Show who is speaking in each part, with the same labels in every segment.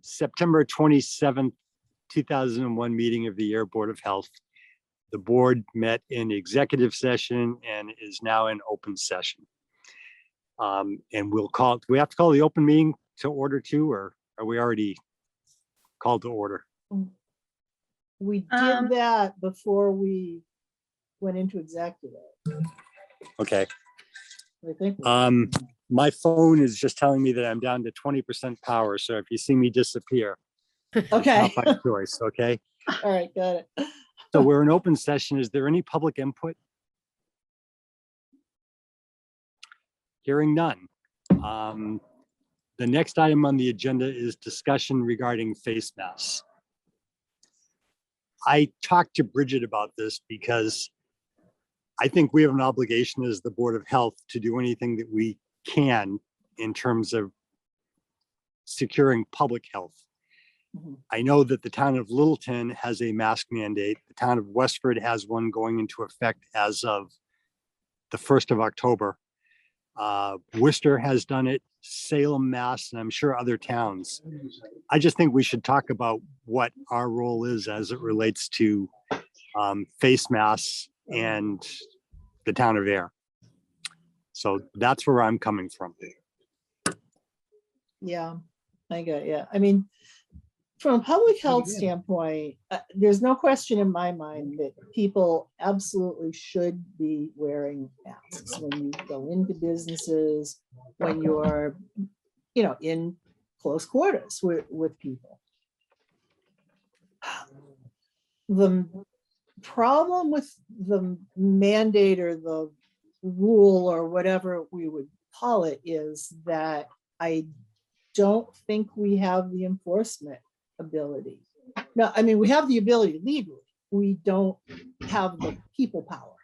Speaker 1: September 27th, 2001 meeting of the Ayer Board of Health. The board met in executive session and is now in open session. And we'll call, do we have to call the open meeting to order too, or are we already called to order?
Speaker 2: We did that before we went into executive.
Speaker 1: Okay.
Speaker 2: I think.
Speaker 1: My phone is just telling me that I'm down to 20% power. So if you see me disappear,
Speaker 2: Okay.
Speaker 1: not by choice, okay?
Speaker 2: All right, got it.
Speaker 1: So we're in open session. Is there any public input? Hearing none. The next item on the agenda is discussion regarding face masks. I talked to Bridget about this because I think we have an obligation as the Board of Health to do anything that we can in terms of securing public health.
Speaker 2: Mhm.
Speaker 1: I know that the town of Littleton has a mask mandate. The town of Westford has one going into effect as of the 1st of October. Worcester has done it, Salem, Mass, and I'm sure other towns. I just think we should talk about what our role is as it relates to face masks and the town of Ayer. So that's where I'm coming from.
Speaker 2: Yeah, I got, yeah. I mean, from a public health standpoint, there's no question in my mind that people absolutely should be wearing masks when you go into businesses, when you're, you know, in close quarters with people. The problem with the mandate or the rule or whatever we would call it is that I don't think we have the enforcement ability. No, I mean, we have the ability legally. We don't have the people power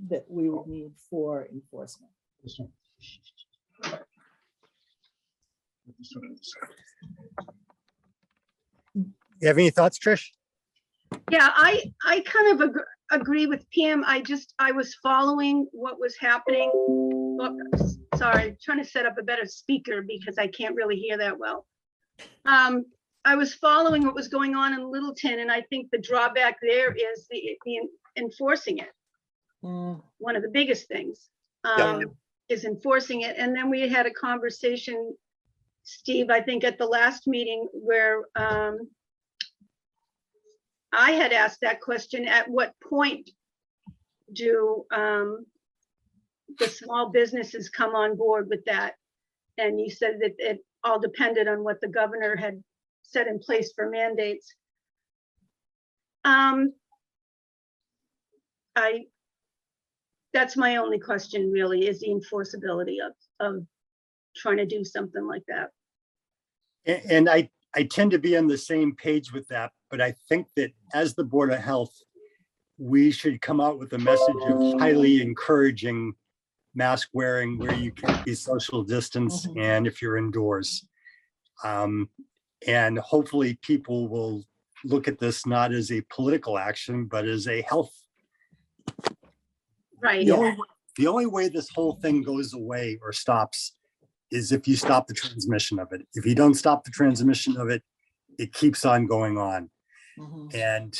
Speaker 2: that we would need for enforcement.
Speaker 1: You have any thoughts, Trish?
Speaker 3: Yeah, I kind of agree with Pam. I was following what was happening. Oh, sorry, trying to set up a better speaker because I can't really hear that well. I was following what was going on in Littleton, and I think the drawback there is the enforcing it. One of the biggest things is enforcing it. And then we had a conversation, Steve, I think at the last meeting where I had asked that question, at what point do the small businesses come on board with that? And you said that it all depended on what the governor had set in place for mandates. That's my only question really, is the enforceability of trying to do something like that.
Speaker 1: And I tend to be on the same page with that, but I think that as the Board of Health, we should come out with a message of highly encouraging mask wearing where you can be social distance and if you're indoors. And hopefully people will look at this not as a political action, but as a health.
Speaker 3: Right.
Speaker 1: The only way this whole thing goes away or stops is if you stop the transmission of it. If you don't stop the transmission of it, it keeps on going on. And,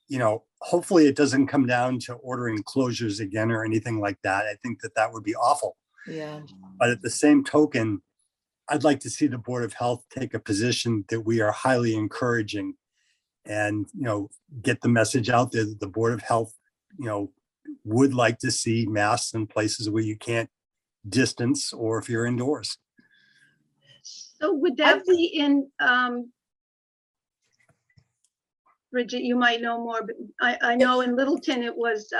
Speaker 1: you know, hopefully it doesn't come down to ordering closures again or anything like that. I think that that would be awful.
Speaker 2: Yeah.
Speaker 1: But at the same token, I'd like to see the Board of Health take a position that we are highly encouraging and, you know, get the message out there that the Board of Health, you know, would like to see masks in places where you can't distance or if you're indoors.
Speaker 3: So would that be in, Bridget, you might know more, but I know in Littleton it was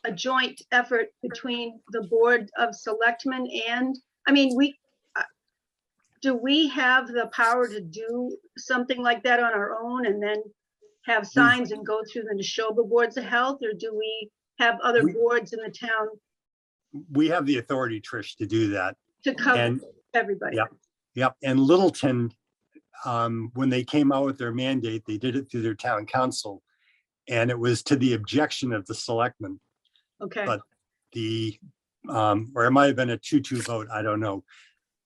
Speaker 3: a joint effort between the Board of Selectmen and, I mean, do we have the power to do something like that on our own and then have signs and go through the Neshoba Boards of Health, or do we have other boards in the town?
Speaker 1: We have the authority, Trish, to do that.
Speaker 3: To cover everybody.
Speaker 1: Yep. And Littleton, when they came out with their mandate, they did it through their town council, and it was to the objection of the selectmen.
Speaker 3: Okay.
Speaker 1: But or it might have been a 2-2 vote, I don't know.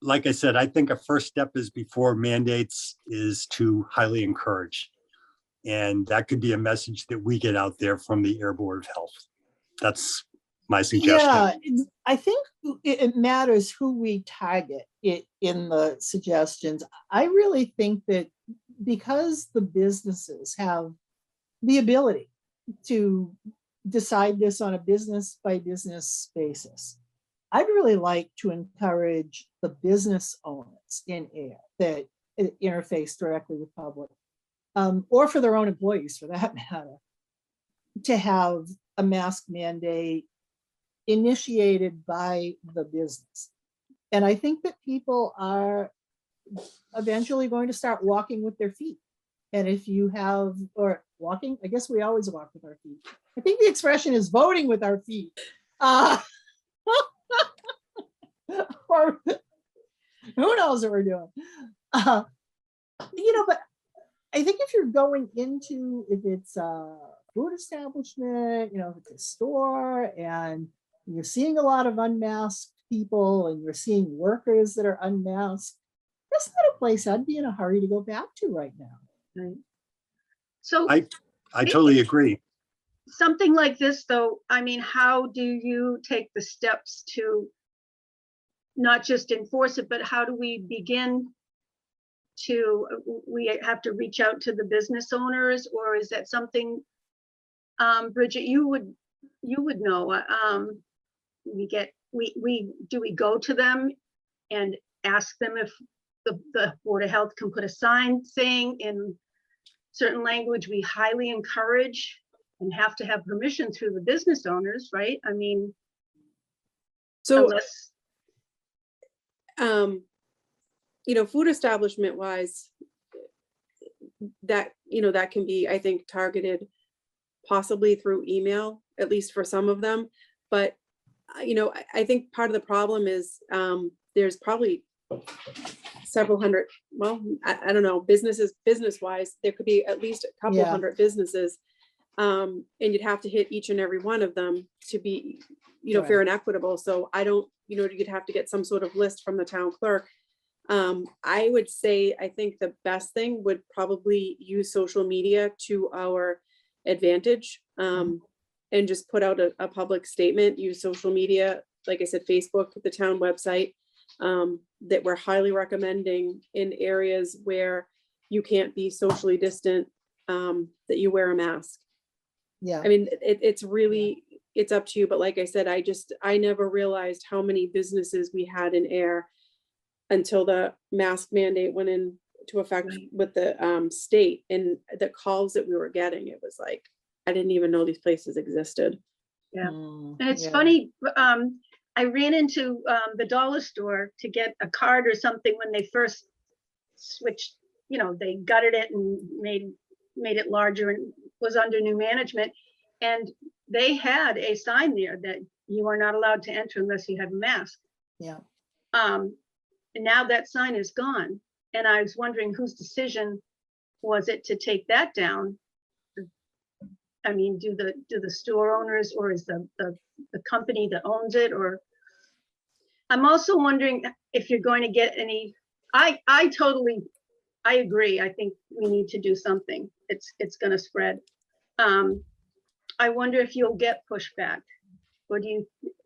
Speaker 1: like I said, I think a first step is before mandates is to highly encourage. And that could be a message that we get out there from the Air Board of Health. That's my suggestion.
Speaker 2: Yeah, I think it matters who we target it in the suggestions. I really think that because the businesses have the ability to decide this on a business by business basis, I'd really like to encourage the business owners in Air that interface directly with public, or for their own employees for that matter, to have a mask mandate initiated by the business. And I think that people are eventually going to start walking with their feet. And if you have, or walking, I guess we always walk with our feet. I think the expression is voting with our feet. Or who knows what we're doing. But I think if you're going into, if it's a food establishment, if it's a store and you're seeing a lot of unmasked people and you're seeing workers that are unmasked, that's not a place I'd be in a hurry to go back to right now.
Speaker 3: Right. So
Speaker 1: I totally agree.
Speaker 3: something like this, though, I mean, how do you take the steps to not just enforce it, but how do we begin to, we have to reach out to the business owners, or is that something, Bridget, you would know? Do we go to them and ask them if the Board of Health can put a sign saying in certain language, we highly encourage, and have to have permission through the business owners, right? I mean,
Speaker 4: So,
Speaker 3: unless,
Speaker 4: food establishment wise, that can be, I think, targeted possibly through email, at least for some of them. But, I think part of the problem is there's probably several hundred, well, I don't know, business wise, there could be at least a couple hundred businesses. And you'd have to hit each and every one of them to be, fair and equitable. So I don't, you'd have to get some sort of list from the town clerk. I would say, I think the best thing would probably use social media to our advantage, and just put out a public statement, use social media, like I said, Facebook, the town website, that we're highly recommending in areas where you can't be socially distant, that you wear a mask.
Speaker 2: Yeah.
Speaker 4: I mean, it's really, it's up to you. But like I said, I never realized how many businesses we had in Air until the mask mandate went into effect with the state, and the calls that we were getting, it was like, I didn't even know these places existed.
Speaker 3: yeah. And it's funny, I ran into the dollar store to get a card or something when they first switched, they gutted it and made it larger and was under new management. And they had a sign there that you are not allowed to enter unless you have a mask.
Speaker 2: Yeah.
Speaker 3: And now that sign is gone. And I was wondering whose decision was it to take that down? I mean, do the store owners, or is the company that owns it? Or I'm also wondering if you're going to get any, I agree. I think we need to do something. It's going to spread. I wonder if you'll get pushback, or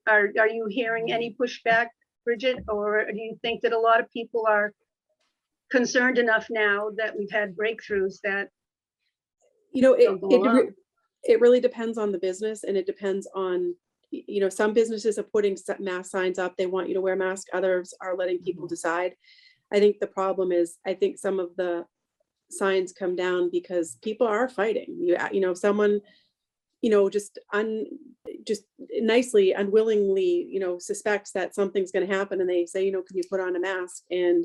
Speaker 3: are you hearing any pushback, Bridget? Or do you think that a lot of people are concerned enough now that we've had breakthroughs that
Speaker 4: it really depends on the business, and it depends on, some businesses are putting mask signs up. They want you to wear a mask. Others are letting people decide. I think the problem is, I think some of the signs come down because people are fighting. Someone, just nicely, unwillingly, suspects that something's going to happen, and they say, can you put on a mask? And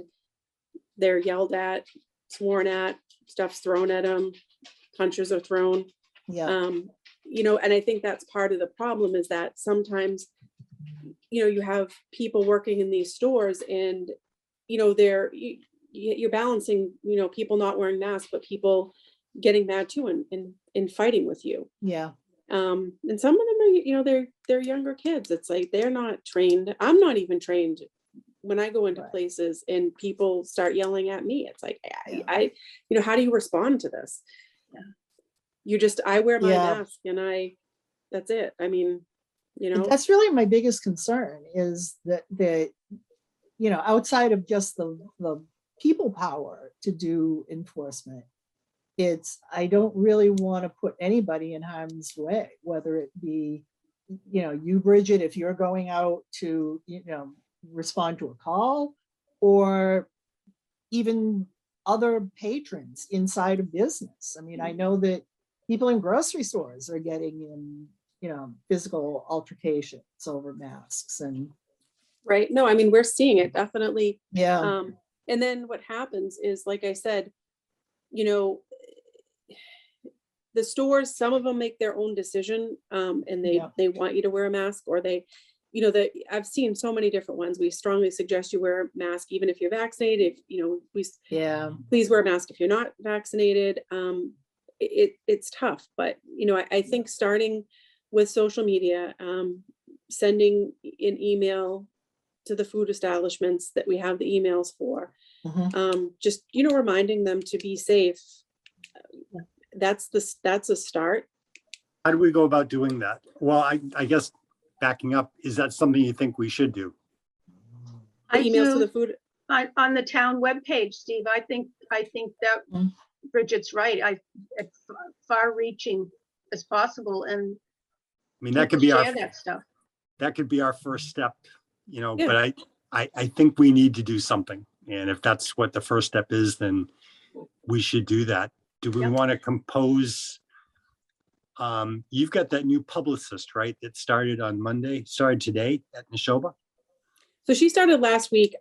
Speaker 4: they're yelled at, sworn at, stuff's thrown at them, punches are thrown.
Speaker 2: Yeah.
Speaker 4: And I think that's part of the problem, is that sometimes, you have people working in these stores, and, you're balancing, people not wearing masks, but people getting mad too, and fighting with you.
Speaker 2: Yeah.
Speaker 4: And some of them are, they're younger kids. It's like, they're not trained. I'm not even trained when I go into
Speaker 2: Right.
Speaker 4: places and people start yelling at me, it's like,
Speaker 2: Yeah.
Speaker 4: how do you respond to this?
Speaker 3: Yeah.
Speaker 4: I wear my
Speaker 2: Yeah.
Speaker 4: mask and that's it. I mean,
Speaker 2: That's really my biggest concern is that, outside of just the people power to do enforcement, I don't really want to put anybody in harm's way, whether it be, you, Bridget, if you're going out to, respond to a call, or even other patrons inside a business. I mean, I know that people in grocery stores are getting in, physical altercations over masks and,
Speaker 4: right. No, I mean, we're seeing it definitely.
Speaker 2: yeah,
Speaker 4: And then what happens is, like I said, the stores, some of them make their own decision, and
Speaker 2: Yeah.
Speaker 4: they want you to wear a mask, or I've seen so many different ones. We strongly suggest you wear a mask, even if you're vaccinated.
Speaker 2: yeah,
Speaker 4: Please wear a mask if you're not vaccinated. It's tough, but I think starting with social media, sending an email to the food establishments that we have the emails for,
Speaker 2: mhm,
Speaker 4: just reminding them to be safe. That's a start.
Speaker 1: How do we go about doing that? Well, I guess backing up, is that something you think we should do?
Speaker 4: The
Speaker 3: I
Speaker 4: emails to the
Speaker 3: do
Speaker 4: food.
Speaker 3: on the town webpage, Steve. I think that
Speaker 2: Mm.
Speaker 3: Bridget's right. It's far reaching as possible, and
Speaker 1: I mean, that
Speaker 3: people
Speaker 1: could be
Speaker 3: share that stuff.
Speaker 1: that could be our first step,
Speaker 4: Yeah.
Speaker 1: but I think we need to do something. And if that's what the first step is, then we should do that. Do we
Speaker 3: Yep.
Speaker 1: want to compose? You've got that new publicist, right? That started today at Neshoba.
Speaker 4: So she started last week.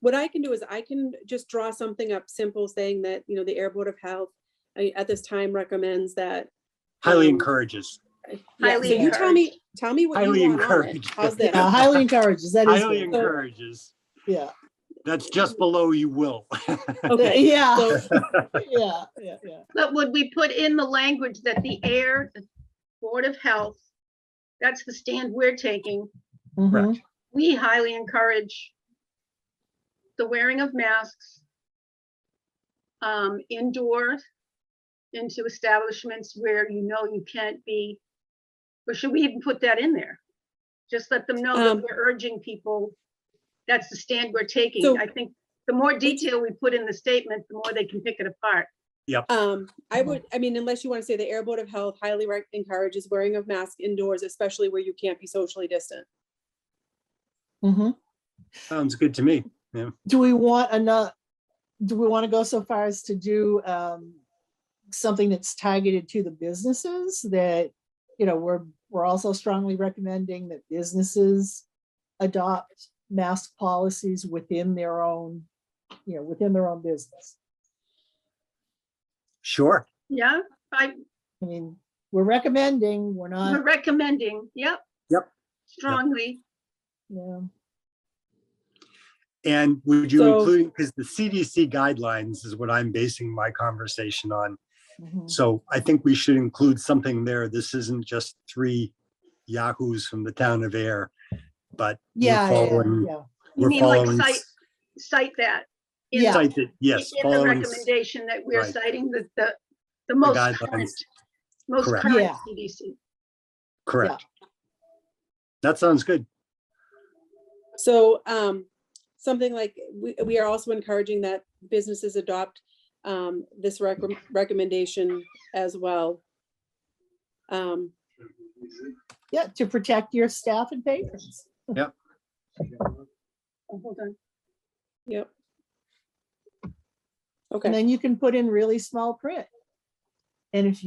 Speaker 4: What I can do is I can just draw something up simple saying that, the Air Board of Health at this time recommends that.
Speaker 1: Highly
Speaker 4: um,
Speaker 1: encourages.
Speaker 4: Yeah,
Speaker 3: Highly
Speaker 4: so you tell me what
Speaker 1: Highly
Speaker 4: you want on it.
Speaker 1: encouraged.
Speaker 4: How's this?
Speaker 2: yeah, highly encourages, that is
Speaker 1: Highly
Speaker 2: good.
Speaker 1: encourages.
Speaker 2: Yeah,
Speaker 1: That's just below you will.
Speaker 4: Okay.
Speaker 2: yeah,
Speaker 4: So
Speaker 2: yeah.
Speaker 3: But would we put in the language that the Board of Health, that's the stand we're taking,
Speaker 2: Mhm.
Speaker 3: we highly encourage the wearing of masks indoors, into establishments where you can't be, or should we even put that in there? Just let them know that we're urging people, that's the stand we're taking.
Speaker 4: So-
Speaker 3: I think the more detail we put in the statement, the more they can pick it apart.
Speaker 4: I mean, unless you want to say the Air Board of Health highly encourages wearing of masks indoors, especially where you can't be socially distant.
Speaker 2: Mhm.
Speaker 1: Sounds good to me. Yeah.
Speaker 2: Do we want to go so far as to do something that's targeted to the businesses that, we're also strongly recommending that businesses adopt mask policies within their own business?
Speaker 1: Sure.
Speaker 3: Yeah,
Speaker 2: I mean, we're recommending, we're
Speaker 3: we're
Speaker 2: not,
Speaker 3: recommending, yep.
Speaker 1: Yep.
Speaker 3: Strongly.
Speaker 2: yeah.
Speaker 1: And would you
Speaker 4: So-
Speaker 1: include, because the CDC guidelines is what I'm basing my conversation on.
Speaker 2: Mhm.
Speaker 1: So I think we should include something there. This isn't just three yahoos from the town of Ayer, but
Speaker 2: Yeah,
Speaker 1: we're following,
Speaker 2: yeah.
Speaker 3: You
Speaker 1: we're
Speaker 3: mean like
Speaker 1: following.
Speaker 3: cite that? in
Speaker 2: Yeah.
Speaker 3: the-
Speaker 1: Cite that, yes,
Speaker 3: In the
Speaker 1: following,
Speaker 3: recommendation that we're
Speaker 1: right.
Speaker 3: citing the most
Speaker 1: guidelines.
Speaker 3: current
Speaker 1: Correct.
Speaker 2: Yeah.
Speaker 3: CDC.
Speaker 1: correct. That sounds good.
Speaker 4: So something like we are also encouraging that businesses adopt this recommendation as well.
Speaker 2: Yeah, to protect your staff and patrons.
Speaker 3: Oh, hold on.
Speaker 4: Yep.
Speaker 2: And
Speaker 4: Okay.
Speaker 2: then you can put in really small print. And if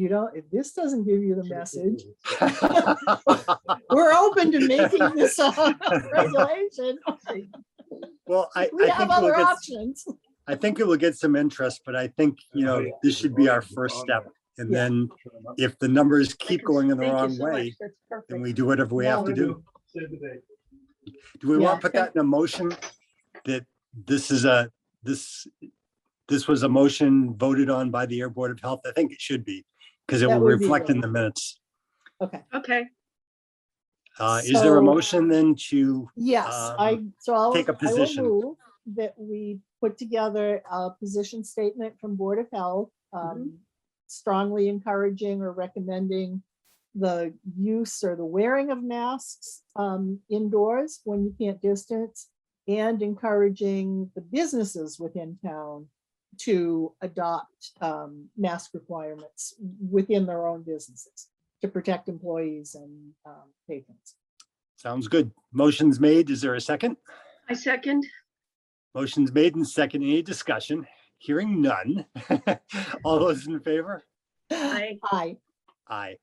Speaker 2: this doesn't give you the message, we're open to making this regulation.
Speaker 1: Well, I
Speaker 2: We have
Speaker 1: think it will
Speaker 2: other
Speaker 1: get,
Speaker 2: options.
Speaker 1: I think it will get some interest, but I think, this should be our first step. And
Speaker 2: Yeah.
Speaker 1: then if the numbers keep going in the
Speaker 3: Thank you
Speaker 1: wrong
Speaker 3: so much.
Speaker 1: way,
Speaker 3: That's
Speaker 1: then
Speaker 3: perfect.
Speaker 1: we do whatever we have to do. Do we
Speaker 2: Yeah.
Speaker 1: want to put that in a motion that this was a motion voted on by the Air Board of Health? I think it should be, because it
Speaker 2: That
Speaker 1: will
Speaker 2: would be
Speaker 1: reflect
Speaker 2: good.
Speaker 1: in the minutes.
Speaker 2: Okay.
Speaker 3: Okay,
Speaker 1: Is there a
Speaker 2: So-
Speaker 1: motion then to,
Speaker 2: Yes,
Speaker 1: take a
Speaker 2: I will
Speaker 1: position.
Speaker 2: move that we put together a position statement from Board of Health, strongly encouraging or recommending the use or the wearing of masks indoors when you can't distance, and encouraging the businesses within town to adopt mask requirements within their own businesses to protect employees and patrons.
Speaker 1: sounds good. Motion's made. Is there a second?
Speaker 3: I second.
Speaker 1: Motion's made and second. Any discussion? Hearing none. All those in favor?
Speaker 3: I,
Speaker 2: Aye.
Speaker 1: Aye.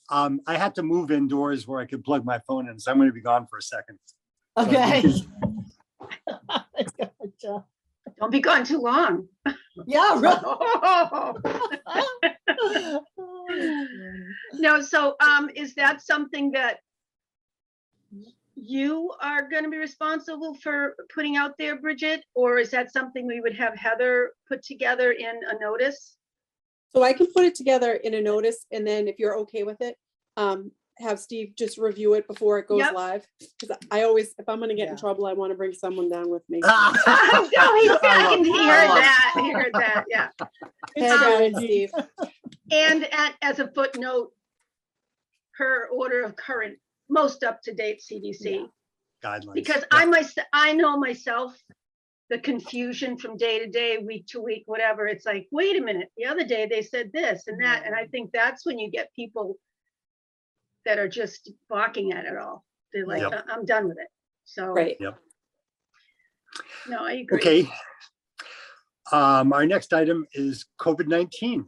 Speaker 1: I had to move indoors where I could plug my phone in, so I'm going to be gone for a second.
Speaker 2: Okay. Gotcha.
Speaker 3: don't be gone too long.
Speaker 2: Yeah, right.
Speaker 3: No, so is that something that you are going to be responsible for putting out there, Bridget? Or is that something we would have Heather put together in a notice?
Speaker 4: So I can put it together in a notice, and then if you're okay with it, have Steve just review it before it goes
Speaker 3: Yep.
Speaker 4: live. Because I always, if I'm gonna get in
Speaker 2: Yeah.
Speaker 4: trouble, I want to bring someone down with me.
Speaker 3: No, he heard
Speaker 1: I love
Speaker 3: that, he heard that, yeah.
Speaker 4: Heather and Steve.
Speaker 3: And as a footnote, her order of current, most up-to-date CDC.
Speaker 1: Guidelines.
Speaker 3: Because
Speaker 1: Yeah.
Speaker 3: I know myself, the confusion from day to day, week to week, whatever. It's like, wait a minute, the other day they said this and that. And I think that's when you get people that are just balking at it all. They're like,
Speaker 1: Yep.
Speaker 3: I'm done with it. So,
Speaker 4: Right.
Speaker 3: no, I agree.
Speaker 1: Okay. Our next item is COVID-19.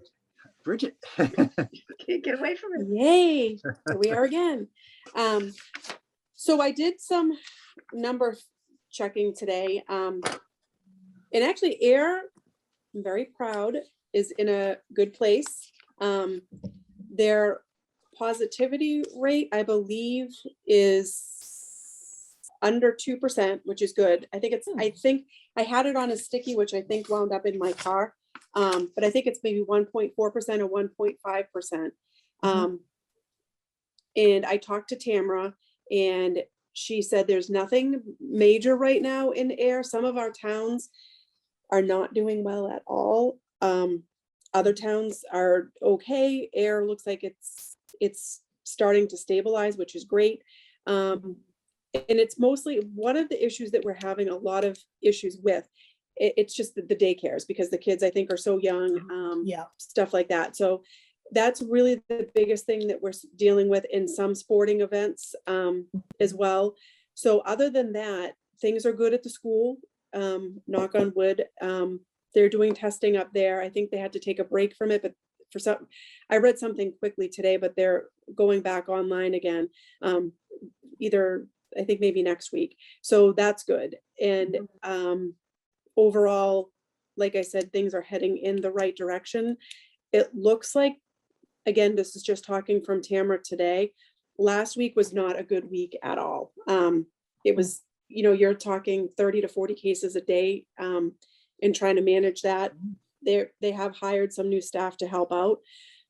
Speaker 1: Bridget.
Speaker 3: Can't get away from it.
Speaker 4: Yay, here we are again. So I did some number checking today. And actually Ayer, I'm very proud, is in a good place. Their positivity rate, I believe, is under 2%, which is good. I think I had it on a sticky, which I think wound up in my car. But I think it's maybe 1.4% or 1.5%. And I talked to Tamara, and she said there's nothing major right now in Ayer. Some of our towns are not doing well at all. Other towns are okay. Ayer looks like it's starting to stabilize, which is great. And it's mostly one of the issues that we're having a lot of issues with. It's just the daycares, because the kids, I think, are so young,
Speaker 2: Yeah.
Speaker 4: stuff like that. So that's really the biggest thing that we're dealing with in some sporting events as well. So other than that, things are good at the school, knock on wood. They're doing testing up there. I think they had to take a break from it, but I read something quickly today, but they're going back online again, either, I think maybe next week. So that's good. And overall, like I said, things are heading in the right direction. It looks like, again, this is just talking from Tamara today, last week was not a good week at all. It was, you're talking 30 to 40 cases a day, and trying to manage that. They have hired some new staff to help out.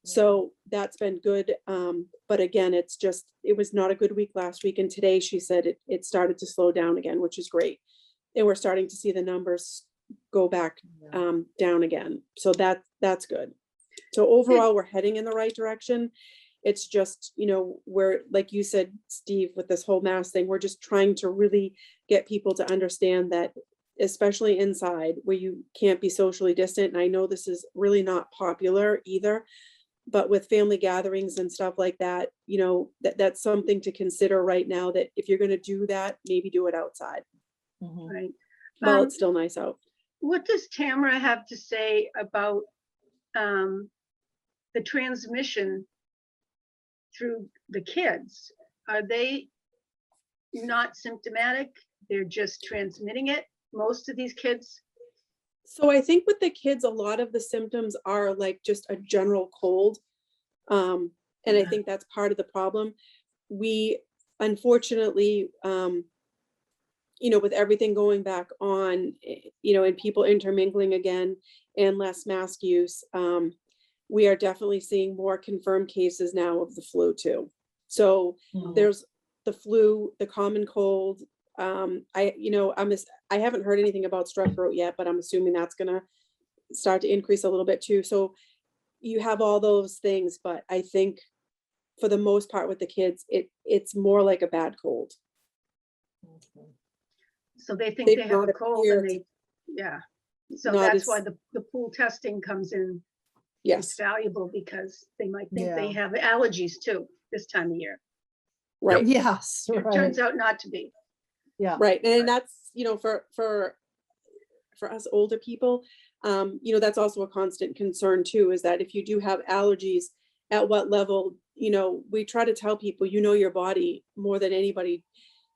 Speaker 4: So that's been good. But again, it was not a good week last week. And today she said it started to slow down again, which is great. And we're starting to see the numbers go back down again. So that's good. So overall, we're heading in the right direction. It's just, we're, like you said, Steve, with this whole mask thing, we're just trying to really get people to understand that, especially inside where you can't be socially distant. And I know this is really not popular either, but with family gatherings and stuff like that, that's something to consider right now, that if you're going to do that, maybe do it outside.
Speaker 3: Right.
Speaker 4: Well, it's still nice out.
Speaker 3: What does Tamara have to say about the transmission through the kids? Are they not symptomatic? They're just transmitting it, most of these kids?
Speaker 4: So I think with the kids, a lot of the symptoms are like just a general cold. And I think that's part of the problem. We, unfortunately, with everything going back on, and people intermingling again and less mask use, we are definitely seeing more confirmed cases now of the flu too. So there's the flu, the common cold. I haven't heard anything about strep throat yet, but I'm assuming that's gonna start to increase a little bit too. So you have all those things, but I think for the most part with the kids, it's more like a bad cold.
Speaker 3: So they think
Speaker 4: They've
Speaker 3: they have
Speaker 4: not
Speaker 3: a cold and
Speaker 4: appeared
Speaker 3: they, yeah. So
Speaker 4: not
Speaker 3: that's
Speaker 4: as-
Speaker 3: why the pool testing comes in.
Speaker 4: Yes,
Speaker 3: It's valuable because they might think they
Speaker 2: Yeah.
Speaker 3: have allergies too this time of year.
Speaker 4: right.
Speaker 2: Yes,
Speaker 3: It
Speaker 2: right,
Speaker 3: turns out not to be.
Speaker 2: yeah.
Speaker 4: Right. And that's, for us older people, that's also a constant concern too, is that if you do have allergies, at what level, we try to tell people, your body more than anybody.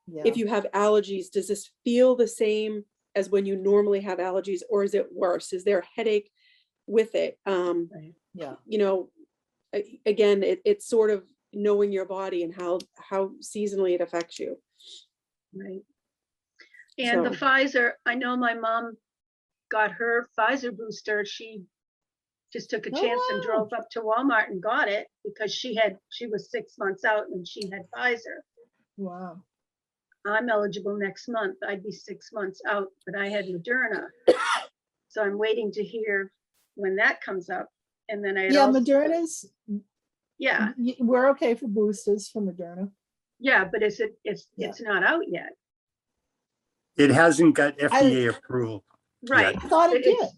Speaker 2: Yeah.
Speaker 4: If you have allergies, does this feel the same as when you normally have allergies, or is it worse? Is there a headache with it?
Speaker 2: Yeah.
Speaker 4: Again, it's sort of knowing your body and how seasonally it affects you.
Speaker 3: Right. And the
Speaker 4: So-
Speaker 3: Pfizer, I know my mom got her Pfizer booster. She just took a
Speaker 2: Oh,
Speaker 3: chance and
Speaker 2: wow.
Speaker 3: drove up to Walmart and got it because she was 6 months out and she had Pfizer.
Speaker 2: Wow.
Speaker 3: I'm eligible next month. I'd be 6 months out, but I had Moderna. So I'm waiting to hear when that comes up. And then I
Speaker 2: Yeah, Moderna's,
Speaker 3: Yeah,
Speaker 2: we're okay for boosters for Moderna.
Speaker 3: yeah, but it's
Speaker 2: Yeah.
Speaker 3: not out yet.
Speaker 1: It hasn't got FDA approval.
Speaker 3: Right.
Speaker 2: I thought it did.
Speaker 3: It's-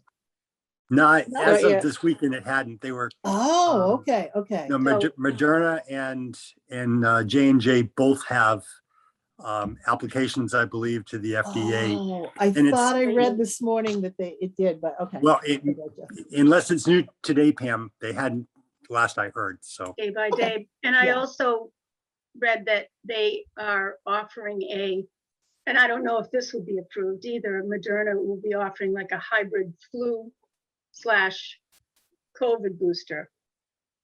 Speaker 1: Not
Speaker 2: Not
Speaker 1: as of
Speaker 4: yet.
Speaker 1: this weekend, it hadn't. They were,
Speaker 2: Oh,
Speaker 1: Um,
Speaker 2: okay, okay.
Speaker 1: no,
Speaker 3: So-
Speaker 1: Moderna and J&J both have applications, I believe, to the FDA.
Speaker 2: Oh, I
Speaker 1: and it's-
Speaker 2: thought I read this morning that it did, but okay.
Speaker 1: Well,
Speaker 2: I gotcha.
Speaker 1: unless it's new today, Pam, they hadn't, last I heard, so.
Speaker 3: Day by
Speaker 2: Okay.
Speaker 3: day. And I
Speaker 2: Yeah.
Speaker 3: also read that they are offering and I don't know if this would be approved either, Moderna will be offering like a hybrid flu/COVID booster.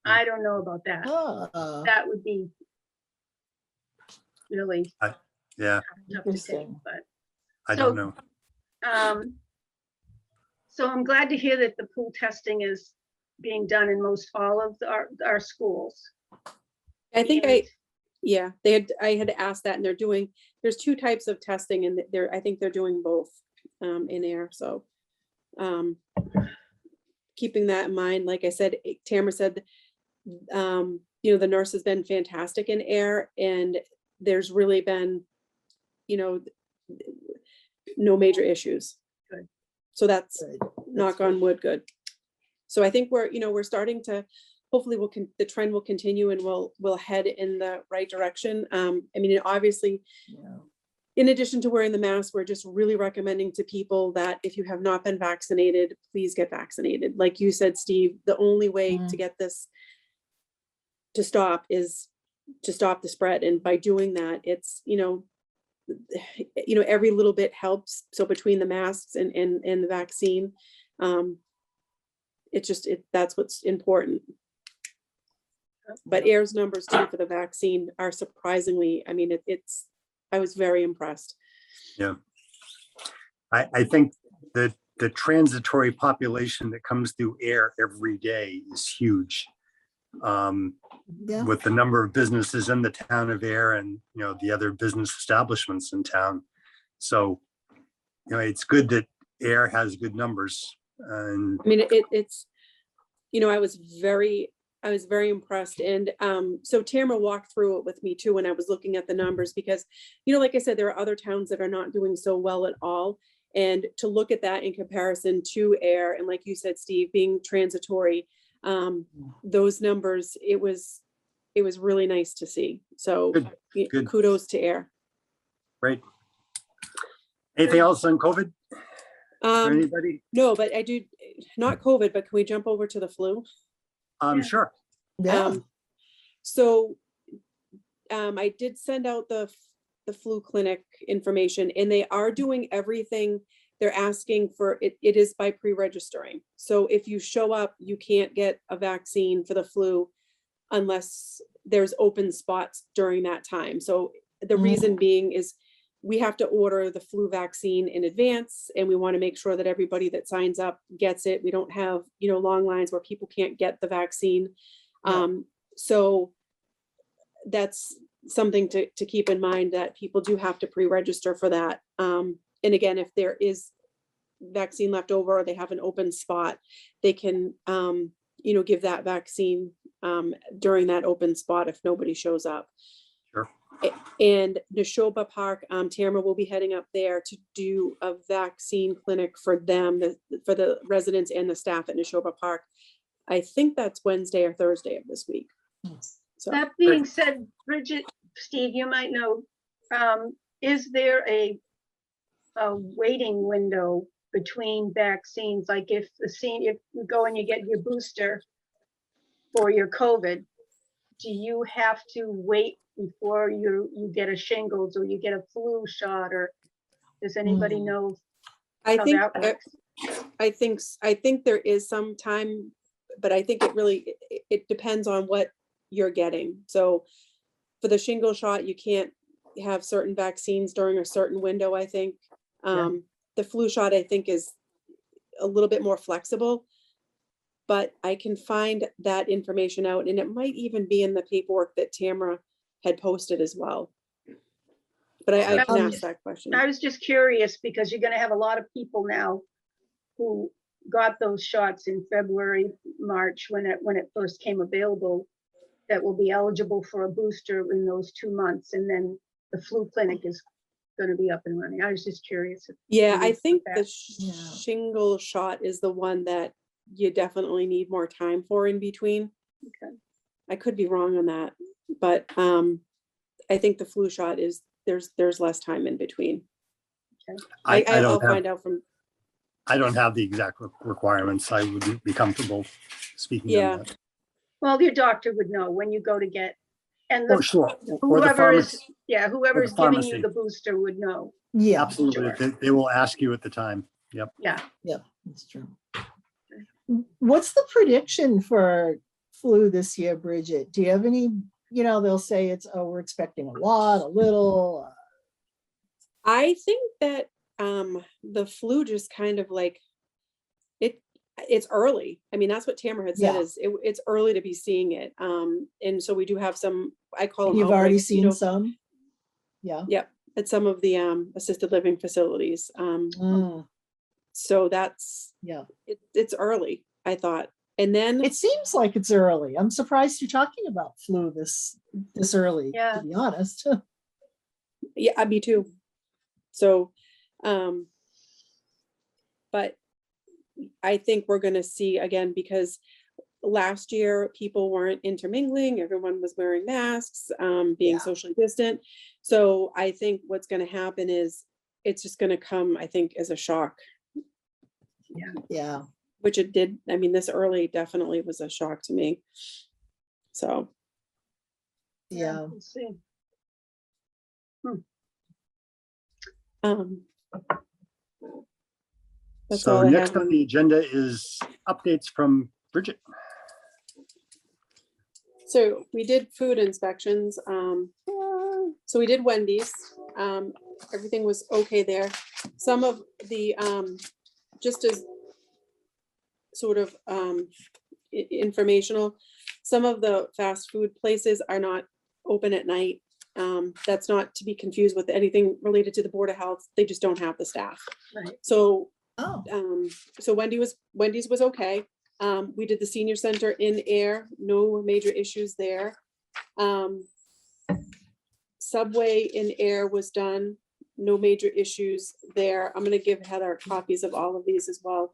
Speaker 3: I don't know about that.
Speaker 2: Oh,
Speaker 3: That would be really
Speaker 1: Yeah,
Speaker 3: tough to take,
Speaker 2: Interesting.
Speaker 3: but.
Speaker 1: I
Speaker 3: So-
Speaker 1: don't know.
Speaker 3: So I'm glad to hear that the pool testing is being done in most all of our schools.
Speaker 4: I think
Speaker 3: And-
Speaker 4: I had asked that, and there's two types of testing, and I think they're doing both in Air. So keeping that in mind, like I said, Tamara said, the nurse has been fantastic in Air, and there's really been, no major issues.
Speaker 3: Good.
Speaker 4: So that's
Speaker 2: good.
Speaker 4: knock on wood, good. So I think we're starting to, hopefully the trend will continue and we'll head in the right direction. Obviously,
Speaker 2: Yeah.
Speaker 4: in addition to wearing the mask, we're just really recommending to people that if you have not been vaccinated, please get vaccinated. Like you said, Steve, the only way to get this to stop is to stop the spread. And by doing that, it's, every little bit helps. So between the masks and the vaccine, that's what's important. But Air's numbers too for the vaccine are surprisingly, I was very impressed.
Speaker 1: Yeah. I think that the transitory population that comes through Air every day is huge.
Speaker 2: Yeah.
Speaker 1: With the number of businesses in the town of Air and, the other business establishments in town. So, it's good that Air has good numbers and
Speaker 4: It's, I was very impressed. And so Tamara walked through it with me too when I was looking at the numbers, because, like I said, there are other towns that are not doing so well at all. And to look at that in comparison to Air, and like you said, Steve, being transitory, those numbers, it was really nice to see. So
Speaker 1: Good.
Speaker 4: kudos to Air.
Speaker 1: Great. Anything else on COVID for anybody?
Speaker 4: No, but I do, not COVID, but can we jump over to the flu?
Speaker 3: Yeah.
Speaker 1: Sure.
Speaker 2: Yeah.
Speaker 4: So I did send out the flu clinic information, and they are doing everything. They're asking for it. It is by pre-registering. So if you show up, you can't get a vaccine for the flu unless there's open spots during that time. So the reason being is we have to order the flu vaccine in advance, and we want to make sure that everybody that signs up gets it. We don't have, long lines where people can't get the vaccine.
Speaker 2: Yeah.
Speaker 4: So that's something to keep in mind, that people do have to pre-register for that. And again, if there is vaccine left over, or they have an open spot, they can, give that vaccine during that open spot if nobody shows up.
Speaker 1: Sure.
Speaker 4: And Neshoba Park, Tamara will be heading up there to do a vaccine clinic for them, for the residents and the staff at Neshoba Park. I think that's Wednesday or Thursday of this week. So
Speaker 3: That being said, Bridget, Steve, you might know, is there a waiting window between vaccines? Like if you go and you get your booster for your COVID, do you have to wait before you get a shingles or you get a flu shot, or does anybody know
Speaker 4: I
Speaker 3: how
Speaker 4: think,
Speaker 3: that works?
Speaker 4: I think there is some time, but I think it depends on what you're getting. So for the shingle shot, you can't have certain vaccines during a certain window, I think. The flu shot, I think, is a little bit more flexible, but I can find that information out, and it might even be in the paperwork that Tamara had posted as well. But I can ask that question.
Speaker 3: I was just curious because you're going to have a lot of people now who got those shots in February, March, when it first came available, that will be eligible for a booster in those 2 months, and then the flu clinic is going to be up and running. I was just curious.
Speaker 4: Yeah, I think the
Speaker 2: Yeah.
Speaker 4: shingle shot is the one that you definitely need more time for in between.
Speaker 3: Okay.
Speaker 4: I could be wrong on that, but I think the flu shot is there's less time in between.
Speaker 1: I
Speaker 4: I'll
Speaker 1: don't
Speaker 4: find out from.
Speaker 1: I don't have the exact requirements. I wouldn't be comfortable speaking
Speaker 4: Yeah.
Speaker 1: on that.
Speaker 3: Well, your doctor would know when you go to get, and
Speaker 1: Oh, sure. Or the
Speaker 3: whoever is,
Speaker 1: pharmacist.
Speaker 3: whoever is giving you
Speaker 1: pharmacy.
Speaker 3: the booster would know.
Speaker 2: Yeah,
Speaker 1: Absolutely.
Speaker 3: Sure.
Speaker 1: They will ask you at the time. Yep.
Speaker 3: Yeah.
Speaker 2: that's true. What's the prediction for flu this year, Bridget? Do you have any, they'll say we're expecting a lot, a little.
Speaker 4: I think that the flu just kind of like it's early. I mean, that's what Tamara had said,
Speaker 2: Yeah.
Speaker 4: is it's early to be seeing it. And so we do have some, I call them
Speaker 2: You've already
Speaker 4: outbreaks,
Speaker 2: seen some? Yeah.
Speaker 4: Yep, at some of the assisted living facilities. So that's,
Speaker 2: Yeah.
Speaker 4: it's early, I thought. And then
Speaker 2: It seems like it's early. I'm surprised you're talking about flu this early,
Speaker 3: Yeah.
Speaker 2: to be honest.
Speaker 4: yeah, me too. So, but I think we're going to see again, because last year people weren't intermingling, everyone was wearing masks, being
Speaker 2: Yeah.
Speaker 4: socially distant. So I think what's going to happen is it's just going to come, I think, as a shock,
Speaker 2: Yeah.
Speaker 4: which it did. I mean, this early definitely was a shock to me. So,
Speaker 2: Yeah.
Speaker 3: We'll see.
Speaker 4: that's
Speaker 1: So
Speaker 4: all I
Speaker 1: next
Speaker 4: have.
Speaker 1: on the agenda is updates from Bridget.
Speaker 4: So we did food inspections. So we did Wendy's. Everything was okay there. Some of the, just as sort of informational, some of the fast food places are not open at night. That's not to be confused with anything related to the Board of Health. They just don't have the staff.
Speaker 3: Right.
Speaker 4: So
Speaker 2: Oh,
Speaker 4: so Wendy's was okay. We did the senior center in Ayer, no major issues there. Subway in Ayer was done, no major issues there. I'm gonna give Heather copies of all of these as well.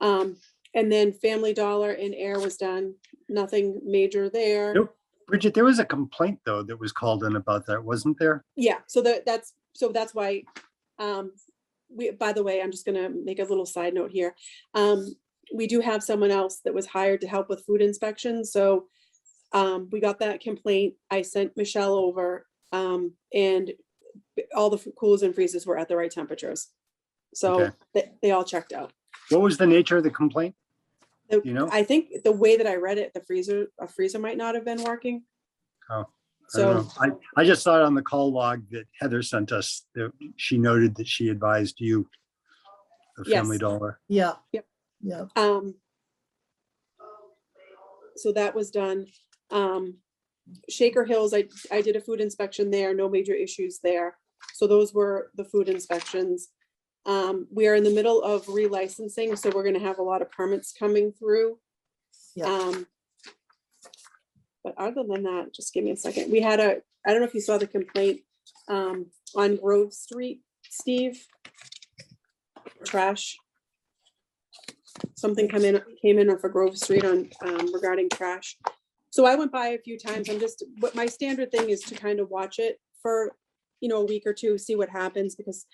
Speaker 4: And then Family Dollar in Ayer was done, nothing major there.
Speaker 1: Nope. Bridget, there was a complaint though that was called in about that, wasn't there?
Speaker 4: Yeah, so that's why, by the way, I'm just gonna make a little side note here. We do have someone else that was hired to help with food inspections, so we got that complaint. I sent Michelle over, and all the coolers and freezers were at the right temperatures. So
Speaker 1: Okay.
Speaker 4: they all checked out.
Speaker 1: What was the nature of the complaint? You know?
Speaker 4: I think the way that I read it, a freezer might not have been working.
Speaker 1: Oh, I
Speaker 4: So,
Speaker 1: don't know. I just saw it on the call log that Heather sent us. That she noted that she advised you of
Speaker 4: Yes.
Speaker 1: Family Dollar.
Speaker 2: yeah.
Speaker 4: Yep.
Speaker 2: Yeah.
Speaker 4: so that was done. Shaker Hills, I did a food inspection there, no major issues there. So those were the food inspections. We are in the middle of relicensing, so we're gonna have a lot of permits coming through.
Speaker 2: Yeah.
Speaker 4: But other than that, just give me a second. We had I don't know if you saw the complaint on Grove Street, Steve. Trash. Something came in for Grove Street on regarding trash. So I went by a few times. What my standard thing is to kind of watch it for, a week or two, see what happens, because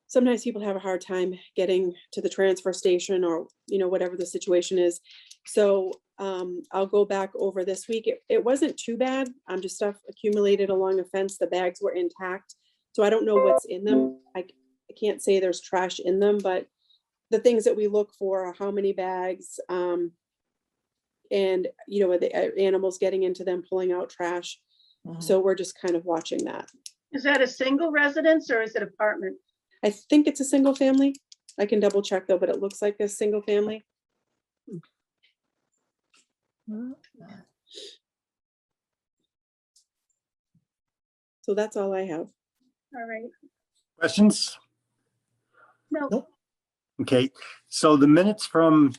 Speaker 4: sometimes people have a hard time getting to the transfer station or, whatever the situation is. So I'll go back over this week. It wasn't too bad. Just stuff accumulated along the fence. The bags were intact. So I don't know what's in them. I can't say there's trash in them, but the things that we look for are how many bags, and are the animals getting into them, pulling out trash. So we're just kind of watching that.
Speaker 3: Is that a single residence or is it apartment?
Speaker 4: I think it's a single family. I can double check though, but it looks like a single family. So that's all I have.
Speaker 3: All right.
Speaker 1: Questions?
Speaker 3: No.
Speaker 2: Nope.
Speaker 1: Okay, so the minutes from,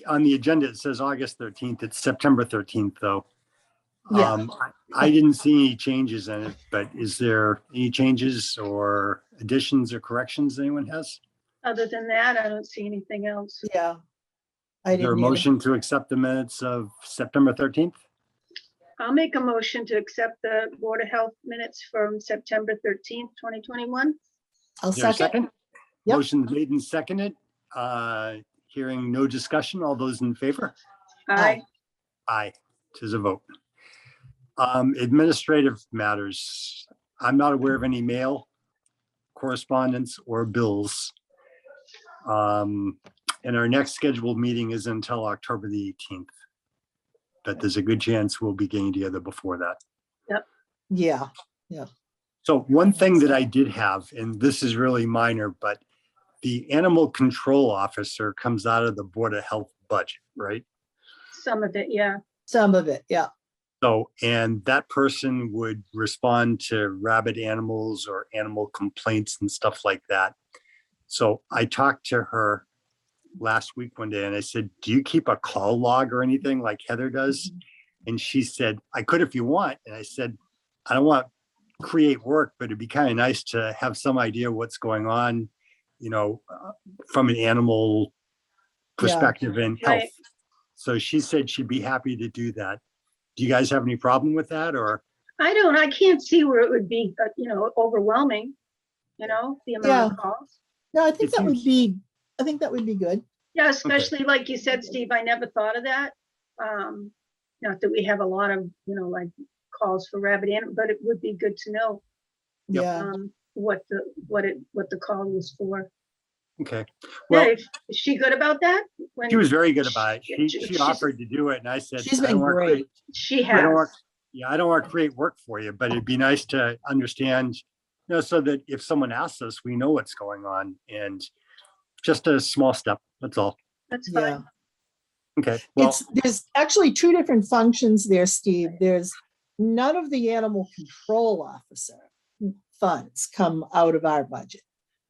Speaker 1: on the agenda, it says August 13th. It's September 13th, though.
Speaker 2: Yeah.
Speaker 1: I didn't see any changes in it, but is there any changes or additions or corrections anyone has?
Speaker 3: Other than that, I don't see anything else.
Speaker 2: Yeah. I
Speaker 1: Is there a
Speaker 2: didn't either.
Speaker 1: motion to accept the minutes of September 13th?
Speaker 3: I'll make a motion to accept the Board of Health minutes from September 13th, 2021.
Speaker 2: I'll
Speaker 1: Is there a
Speaker 2: second.
Speaker 1: second?
Speaker 2: Yep.
Speaker 1: Motion made and seconded. Hearing no discussion. All those in favor?
Speaker 3: Aye.
Speaker 1: Aye, 'tis a vote. Administrative matters. I'm not aware of any mail, correspondence, or bills. And our next scheduled meeting is until October the 18th. But there's a good chance we'll be getting together before that.
Speaker 2: Yeah.
Speaker 1: So one thing that I did have, and this is really minor, but the animal control officer comes out of the Board of Health budget, right?
Speaker 3: Some of it, yeah.
Speaker 2: Some of it. Yeah.
Speaker 1: So, and that person would respond to rabid animals or animal complaints and stuff like that. So I talked to her last week one day and I said, do you keep a call log or anything like Heather does? And she said, I could if you want. And I said, I don't want to create work, but it'd be kind of nice to have some idea what's going on, from an animal perspective and health.
Speaker 3: Right.
Speaker 1: So she said she'd be happy to do that. Do you guys have any problem with that, or?
Speaker 3: I can't see where it would be, overwhelming, the amount of calls.
Speaker 2: No, I think
Speaker 1: It
Speaker 2: that would
Speaker 1: seems-
Speaker 2: be, I think that would be good.
Speaker 3: Yeah, especially like you said, Steve, I never thought of that. Not that we have a lot of, like calls for rabid animal, but it would be good to know
Speaker 1: Yep.
Speaker 2: Yeah.
Speaker 3: what the call was for.
Speaker 1: Okay.
Speaker 3: Yeah,
Speaker 1: Well,
Speaker 3: is she good about that? When
Speaker 1: she was very good about it. She
Speaker 3: she's-
Speaker 1: offered to do it and I said,
Speaker 2: She's
Speaker 1: I don't
Speaker 2: been
Speaker 1: want to
Speaker 2: great.
Speaker 1: create,
Speaker 3: she
Speaker 1: I don't want,
Speaker 3: has.
Speaker 1: I don't want to create work for you, but it'd be nice to understand, so that if someone asks us, we know what's going on, and just a small step. That's all.
Speaker 3: That's
Speaker 2: Yeah.
Speaker 3: fine.
Speaker 1: Okay. Well,
Speaker 2: There's actually two different functions there, Steve. There's none of the animal control officer funds come out of our budget.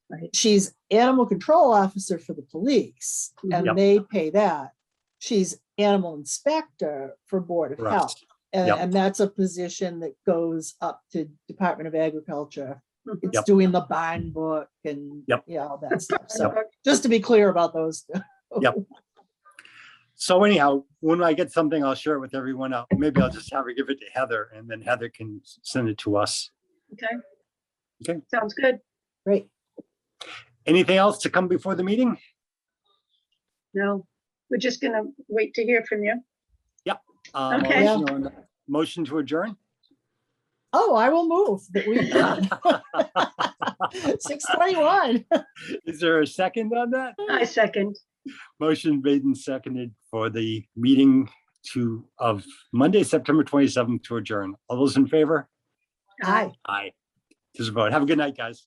Speaker 3: Right.
Speaker 2: She's animal control officer for the police and
Speaker 1: Yep.
Speaker 2: they pay that. She's animal inspector for Board of
Speaker 1: Right.
Speaker 2: Health. And,
Speaker 1: Yep.
Speaker 2: and that's a position that goes up to Department of Agriculture.
Speaker 3: Mhm.
Speaker 2: It's
Speaker 1: Yep.
Speaker 2: doing the bond book and
Speaker 1: Yep.
Speaker 2: all that stuff. So
Speaker 1: Yep.
Speaker 2: just to be clear about those.
Speaker 1: Yep. So anyhow, when I get something, I'll share it with everyone else. Maybe I'll just have her give it to Heather and then Heather can send it to us.
Speaker 3: Okay.
Speaker 1: Okay.
Speaker 3: Sounds good.
Speaker 2: Great.
Speaker 1: Anything else to come before the meeting?
Speaker 3: No, we're just gonna wait to hear from you.
Speaker 1: I'll
Speaker 3: Okay.
Speaker 1: let you know on that. Motion to adjourn?
Speaker 2: Oh, I will move that we 6:21.
Speaker 1: Is there a second on that?
Speaker 3: I second.
Speaker 1: Motion made and seconded for the meeting of Monday, September 27th to adjourn. All those in favor?
Speaker 2: Aye.
Speaker 1: Aye. Just a vote. Have a good night, guys.